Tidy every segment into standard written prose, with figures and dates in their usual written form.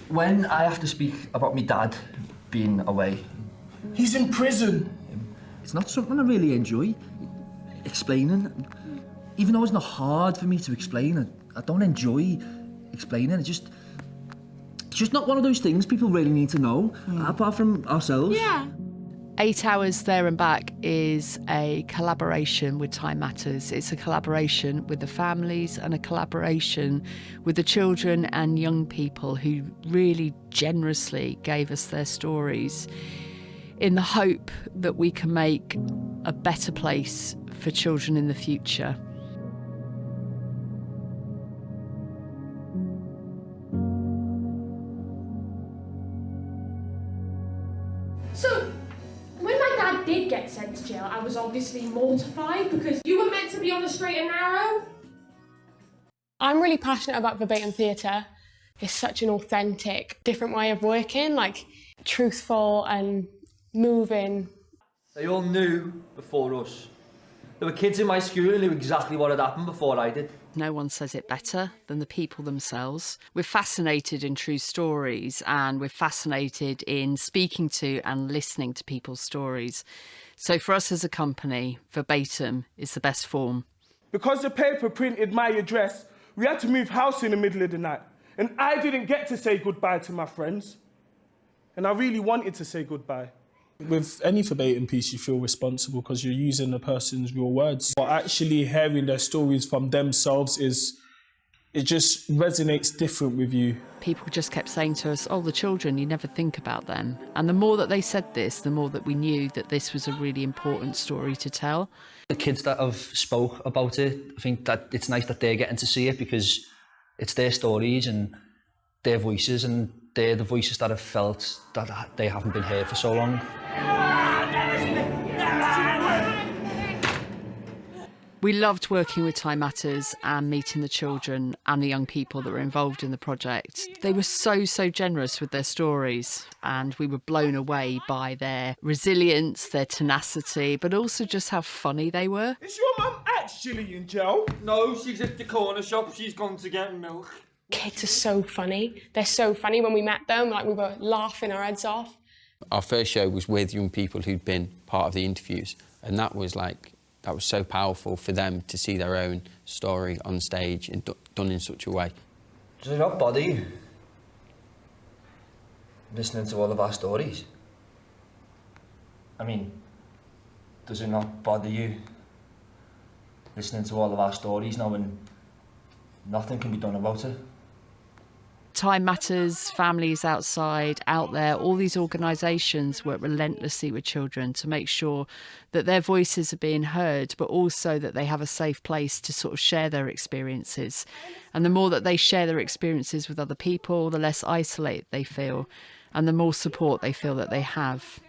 When I have to speak about my dad being away... He's in prison. It's not something I really enjoy, explaining. Even though it's not hard for me to explain, I don't enjoy explaining. It's just not one of those things people really need to know, apart from ourselves. Yeah. 8 Hours There and Back is a collaboration with Time Matters. It's a collaboration with the families and a collaboration with the children and young people who really generously gave us their stories in the hope that we can make a better place for children in the future. So, when my dad did get sent to jail, I was obviously mortified because you were meant to be on the straight and narrow. I'm really passionate about verbatim theatre. It's such an authentic, different way of working, like truthful and moving. They all knew before us. There were kids in my school who knew exactly what had happened before I did. No one says it better than the people themselves. We're fascinated in true stories, and we're fascinated in speaking to and listening to people's stories. So for us as a company, verbatim is the best form. Because the paper printed my address, we had to move house in the middle of the night. And I didn't get to say goodbye to my friends. And I really wanted to say goodbye. With any verbatim piece, you feel responsible because you're using the person's real words. But actually hearing their stories from themselves it just resonates different with you. People just kept saying to us, oh, the children, you never think about them. And the more that they said this, the more that we knew that this was a really important story to tell. The kids that have spoke about it, I think that it's nice that they're getting to see it because it's their stories and their voices, and they're the voices that have felt that they haven't been heard for so long. We loved working with Time Matters and meeting the children and the young people that were involved in the project. They were so generous with their stories, and we were blown away by their resilience, their tenacity, but also just how funny they were. Is your mum actually in jail? No, she's at the corner shop. She's gone to get milk. Kids are so funny. They're so funny. When we met them, like, we were laughing our heads off. Our first show was with young people who'd been part of the interviews, and that was so powerful for them to see their own story on stage and done in such a way. Does it not bother you listening to all of our stories? I mean, does it not bother you listening to all of our stories knowing nothing can be done about it? Time Matters, Families Outside, Out There, all these organisations work relentlessly with children to make sure that their voices are being heard, but also that they have a safe place to sort of share their experiences. And the more that they share their experiences with other people, the less isolated they feel, and the more support they feel that they have.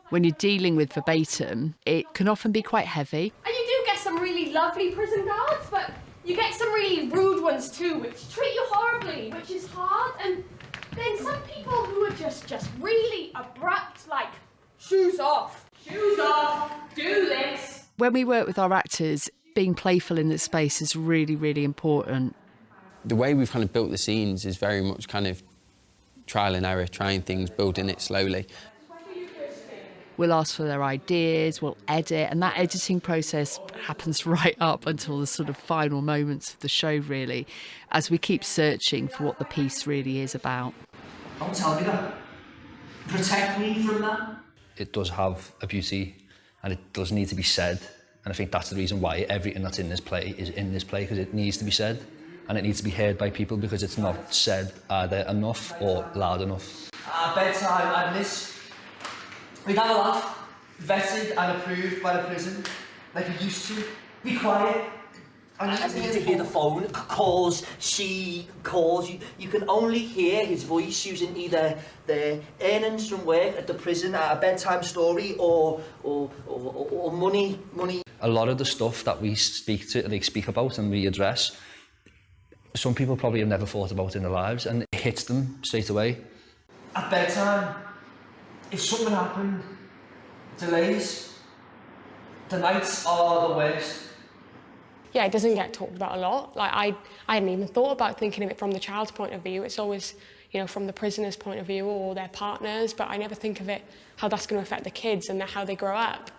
When you're dealing with verbatim, it can often be quite heavy. And you do get some really lovely prison guards, but you get some really rude ones too, which treat you horribly, which is hard. And then some people who are just really abrupt, like, shoes off, do this. When we work with our actors, being playful in this space is really important. The way we've kind of built the scenes is very much kind of trial and error, trying things, building it slowly. We'll ask for their ideas, we'll edit, and that editing process happens right up until the sort of final moments of the show, really, as we keep searching for what the piece really is about. Don't tell me that. Protect me from that. It does have a beauty, and it does need to be said, and I think that's the reason why everything that's in this play is in this play, because it needs to be said, and it needs to be heard by people because it's not said either enough or loud enough. Bedtime and this. We'd have a laugh, vetted and approved by the prison, like we used to. Be quiet. I need to hear the phone calls, she calls. You can only hear his voice using either the earnings from work at the prison, a bedtime story, or money. A lot of the stuff that we speak about and we address, some people probably have never thought about in their lives, and it hits them straight away. At bedtime, if something happened, delays, the nights are the worst. yeah, it doesn't get talked about a lot. Like, I hadn't even thought about thinking of it from the child's point of view. It's always, you know, from the prisoner's point of view or their partners, but I never think of it how that's going to affect the kids and how they grow up.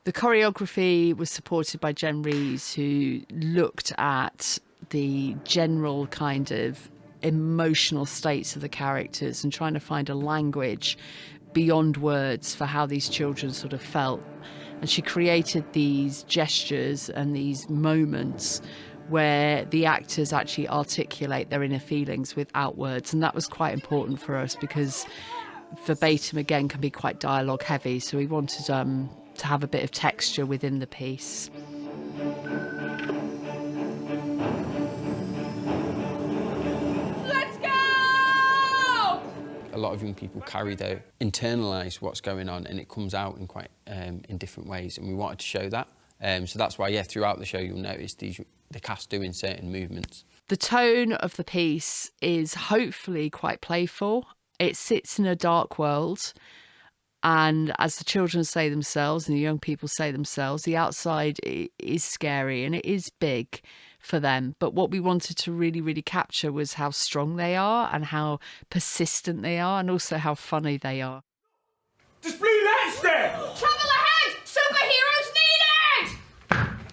The choreography was supported by Jen Rees, who looked at the general kind of emotional states of the characters and trying to find a language beyond words for how these children sort of felt. And she created these gestures and these moments where the actors actually articulate their inner feelings without words. And that was quite important for us because verbatim, again, can be quite dialogue heavy. So we wanted to have a bit of texture within the piece. Let's go! A lot of young people internalise what's going on, and it comes out in quite in different ways, and we wanted to show that. So that's why, yeah, throughout the show you'll notice the cast doing certain movements. The tone of the piece is hopefully quite playful. It sits in a dark world, and as the children say themselves and the young people say themselves, the outside is scary and it is big for them. But what we wanted to really, really capture was how strong they are and how persistent they are, and also how funny they are. There's blue lights there! Trouble ahead! Superheroes needed!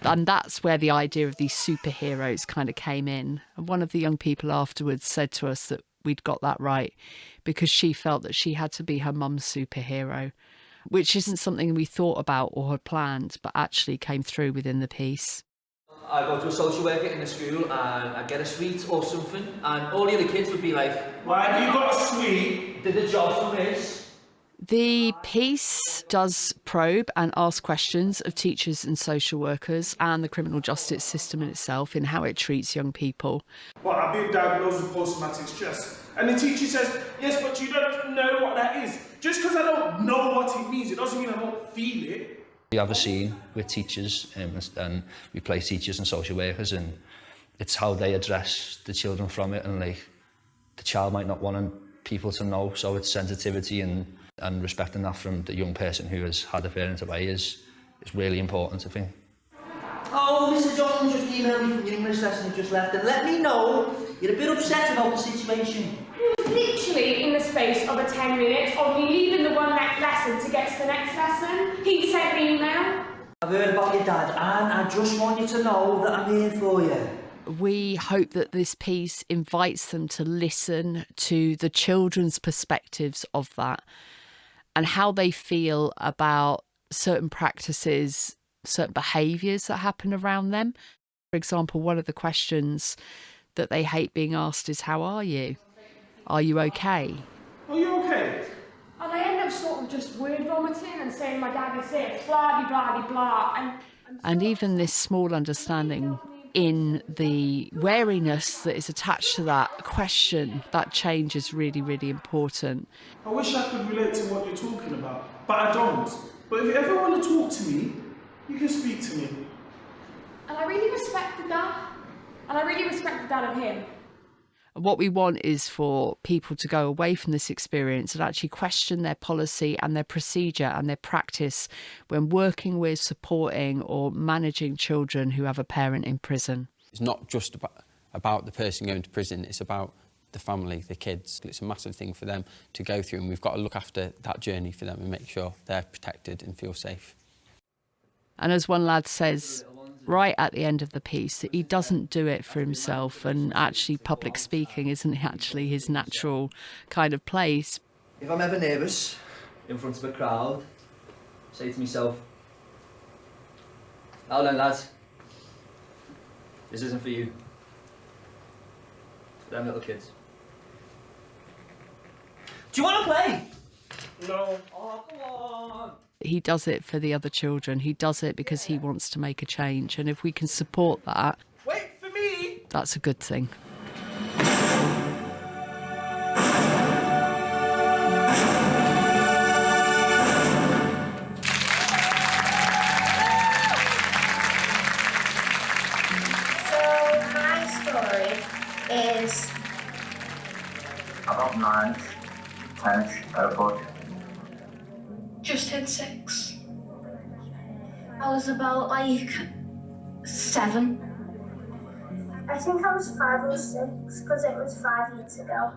And that's where the idea of these superheroes kind of came in. And one of the young people afterwards said to us that we'd got that right because she felt that she had to be her mum's superhero, which isn't something we thought about or had planned, but actually came through within the piece. I go to a social worker in the school and I get a sweet or something, and all the other kids would be like, "Why have you got a sweet? Did the job for Miss?" The piece does probe and ask questions of teachers and social workers and the criminal justice system in itself in how it treats young people. Well, I've been diagnosed with post-traumatic stress. And the teacher says, yes, but you don't know what that is. Just because I don't know what it means, it doesn't mean I don't feel it. We have a scene with teachers and we play teachers and social workers, and it's how they address the children from it, and like the child might not want people to know, so it's sensitivity and respecting that from the young person who has had a parent away is really important, I think. Oh, Mr. Johnson just emailed me from the English lesson he just left and let me know you're a bit upset about the situation. Literally in the space of a 10 minutes of me leaving the one next lesson to get to the next lesson, he sent me an email. I've heard about your dad and I just want you to know that I'm here for you. We hope that this piece invites them to listen to the children's perspectives of that and how they feel about certain practices, certain behaviours that happen around them. For example, one of the questions that they hate being asked is, how are you? Are you okay? Are you okay? And I end up sort of just word vomiting and saying my dad is this, blah, blah, blah, blah. And even this small understanding in the wariness that is attached to that question, that change is really, really important. I wish I could relate to what you're talking about, but I don't. But if you ever want to talk to me, you can speak to me. And I really respected that. And I really respected that of him. What we want is for people to go away from this experience and actually question their policy and their procedure and their practice when working with, supporting or managing children who have a parent in prison. It's not just about the person going to prison, it's about the family, the kids. It's a massive thing for them to go through, and we've got to look after that journey for them and make sure they're protected and feel safe. And as one lad says right at the end of the piece, that he doesn't do it for himself, and actually public speaking isn't actually his natural kind of place. If I'm ever nervous in front of a crowd, say to myself, "Now then, lads, this isn't for you. It's for them little kids. Do you want to play?" No. Oh, come on. He does it for the other children. He does it because he wants to make a change. And if we can support that, Wait for me. That's a good thing. So my story is about 9, 10ish, airport. just hit 6. I was about like 7. I think I was 5 or 6 because it was 5 years ago.